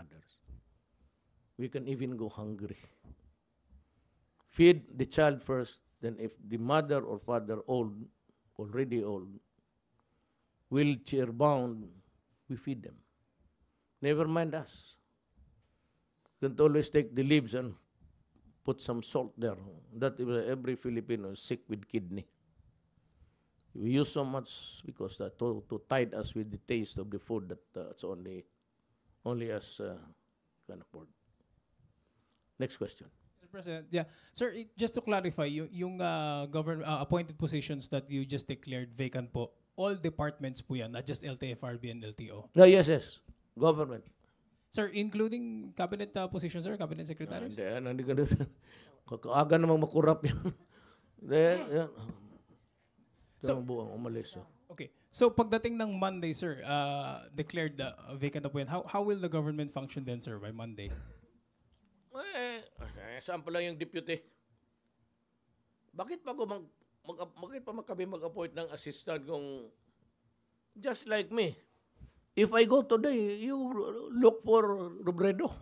mothers. We can even go hungry. Feed the child first, then if the mother or father already old, wheelchair bound, we feed them. Never mind us. You can always take the leaves and put some salt there. That every Filipino is sick with kidney. We use so much because to tide us with the taste of the food that it's only us can afford. Next question. Mr. President, yeah. Sir, just to clarify, yung government appointed positions that you just declared vacant po, all departments po yan, not just LTFRB and LTO. No, yes. Government. Sir, including cabinet positions, sir, cabinet secretaries? Hindi ka doon. Kakaaga namang makurap yan. Yan. So, buwang umalis. Okay. So, pagdating ng Monday, sir, declared vacant na po yan, how will the government function then, sir, by Monday? Sample lang yung deputy. Bakit pa kami mag-appoint ng assistant kung just like me? If I go today, you look for Robredo.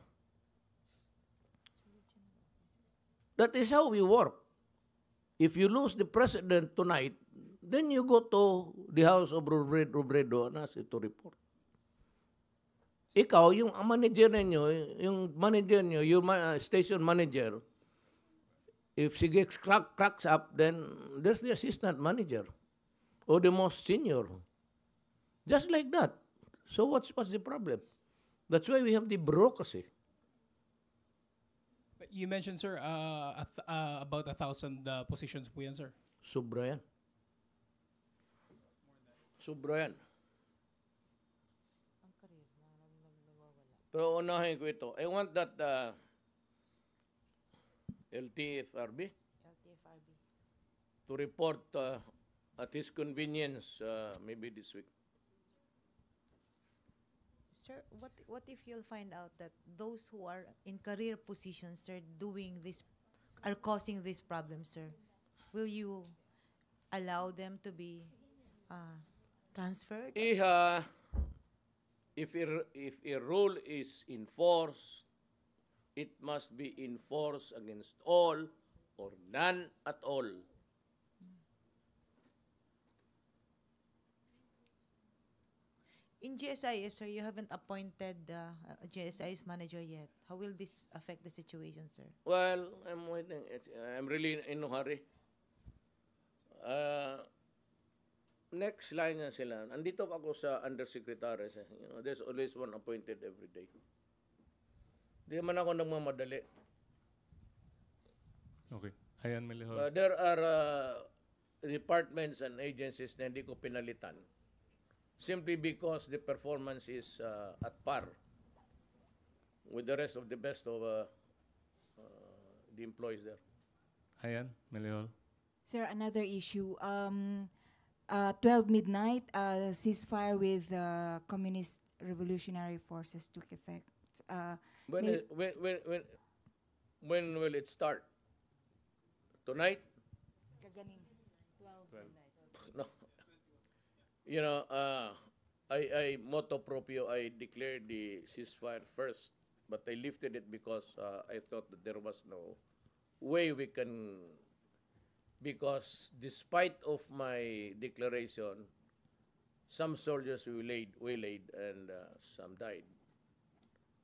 That is how we work. If you lose the president tonight, then you go to the house of Robredo and ask it to report. Ikaw, yung manager ninyo, yung station manager, if she gets cracks up, then there's the assistant manager or the most senior. Just like that. So what's the problem? That's why we have the bureaucracy. But you mentioned, sir, about 1,000 positions po yan, sir. Sobra yan. Pero unahin ko ito. I want that LTFRB to report at his convenience maybe this week. Sir, what if you'll find out that those who are in career positions are causing this problem, sir? Will you allow them to be transferred? If a rule is enforced, it must be enforced against all or none at all. In GSIS, sir, you haven't appointed a GSIS manager yet. How will this affect the situation, sir? Well, I'm waiting. I'm really in no hurry. Next line na sila. Andito ako sa undersecretaries. There's always one appointed every day. Di man ako nagmamadali. Okay. Ayan, Melihor. There are departments and agencies na hindi ko pinalitan. Simply because the performance is at par with the rest of the best of the employees there. Ayan, Melihor. Sir, another issue. 12 midnight, ceasefire with Communist Revolutionary Forces took effect. When will it start? Tonight? Kaganing. 12 midnight. No. You know, I motu proprio, I declared the ceasefire first, but I lifted it because I thought that there was no way we can. Because despite of my declaration, some soldiers were waylaid and some died.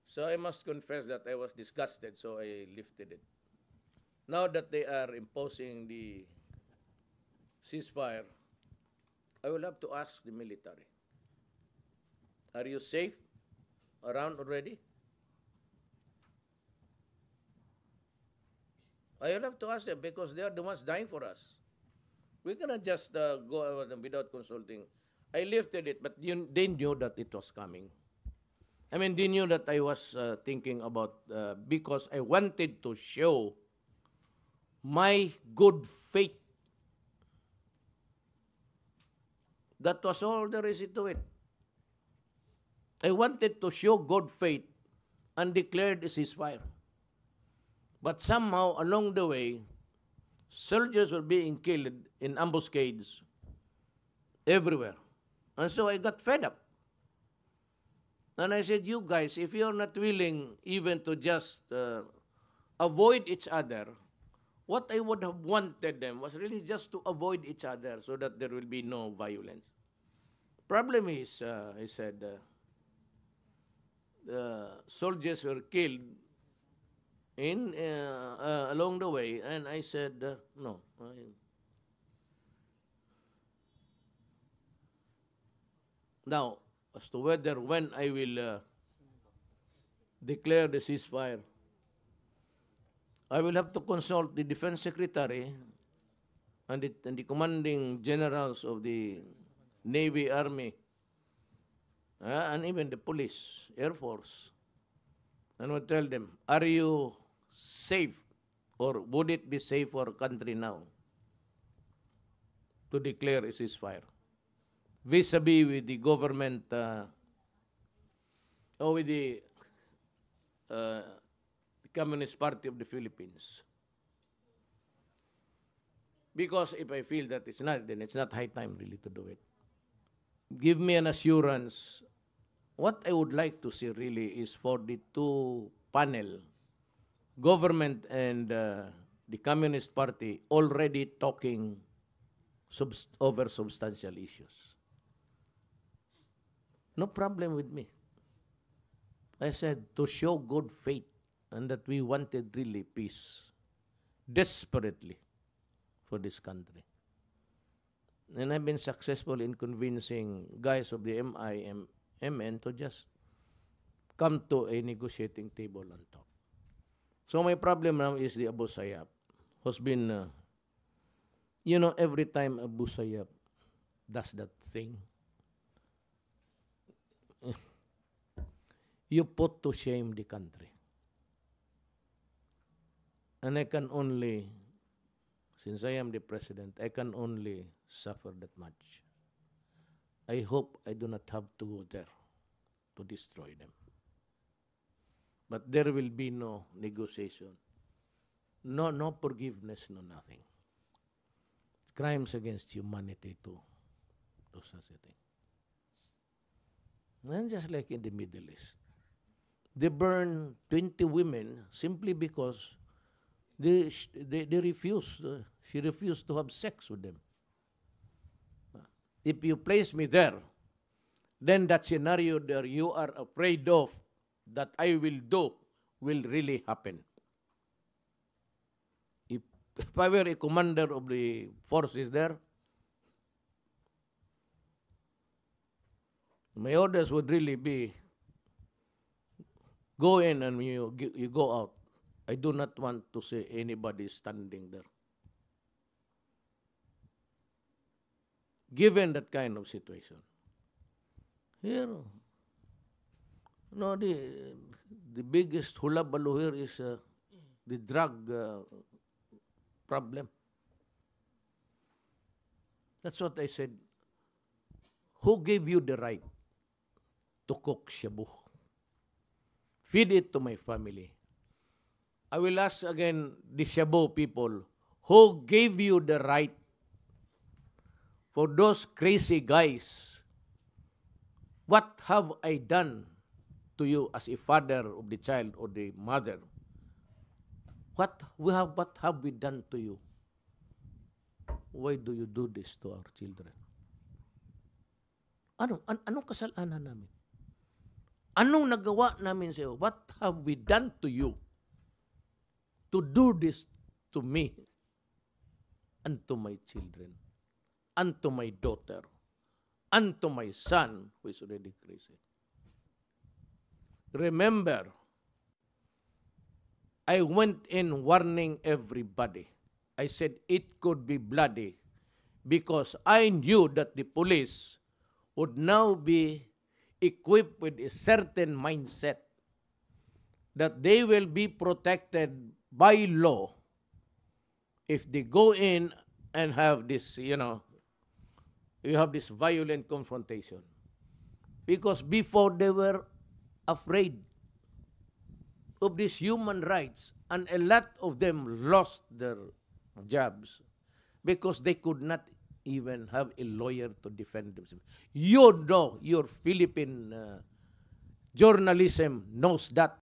So I must confess that I was disgusted, so I lifted it. Now that they are imposing the ceasefire, I will have to ask the military, are you safe around already? I will have to ask them because they are the ones dying for us. We cannot just go without consulting. I lifted it, but they knew that it was coming. I mean, they knew that I was thinking about, because I wanted to show my good faith. That was all there is to it. I wanted to show good faith and declared a ceasefire. But somehow, along the way, soldiers were being killed in ambuscades everywhere. And so I got fed up. And I said, you guys, if you're not willing even to just avoid each other, what I would have wanted them was really just to avoid each other so that there will be no violence. Problem is, I said, soldiers were killed in along the way, and I said, no. Now, as to whether when I will declare the ceasefire, I will have to consult the Defense Secretary and the commanding generals of the Navy, Army, and even the police, Air Force, and will tell them, are you safe, or would it be safe for a country now to declare a ceasefire vis-a-vis with the government or with the Communist Party of the Philippines? Because if I feel that it's not, then it's not high time really to do it. Give me an assurance. What I would like to see really is for the two panel, government and the Communist Party, already talking over substantial issues. No problem with me. I said to show good faith and that we wanted really peace, desperately, for this country. And I've been successful in convincing guys of the MN to just come to a negotiating table and talk. So my problem now is the Abu Sayyaf, who's been, every time Abu Sayyaf does that thing, you put to shame the country. And I can only, since I am the president, I can only suffer that much. I hope I do not have to go there to destroy them. But there will be no negotiation, no forgiveness, no nothing. Crimes against humanity to such a thing. And just like in the Middle East, they burn 20 women simply because they refused. She refused to have sex with them. If you place me there, then that scenario that you are afraid of that I will do will really happen. If I were a commander of the forces there, my orders would really be, go in and you go out. I do not want to see anybody standing there. Given that kind of situation. Here, the biggest hulabaloo here is the drug problem. That's what I said. Who gave you the right to cook shabu? Feed it to my family. I will ask again the shabu people, who gave you the right for those crazy guys? What have I done to you as a father of the child or the mother? What have we done to you? Why do you do this to our children? Anong kasalanan namin? Anong nagawa namin sa iyo? What have we done to you to do this to me and to my children and to my daughter and to my son who is already crazy? Remember, I went in warning everybody. I said it could be bloody because I knew that the police would now be equipped with a certain mindset that they will be protected by law if they go in and have this, you have this violent confrontation. Because before they were afraid of these human rights, and a lot of them lost their jobs because they could not even have a lawyer to defend themselves. You know, your Philippine Journalism knows that.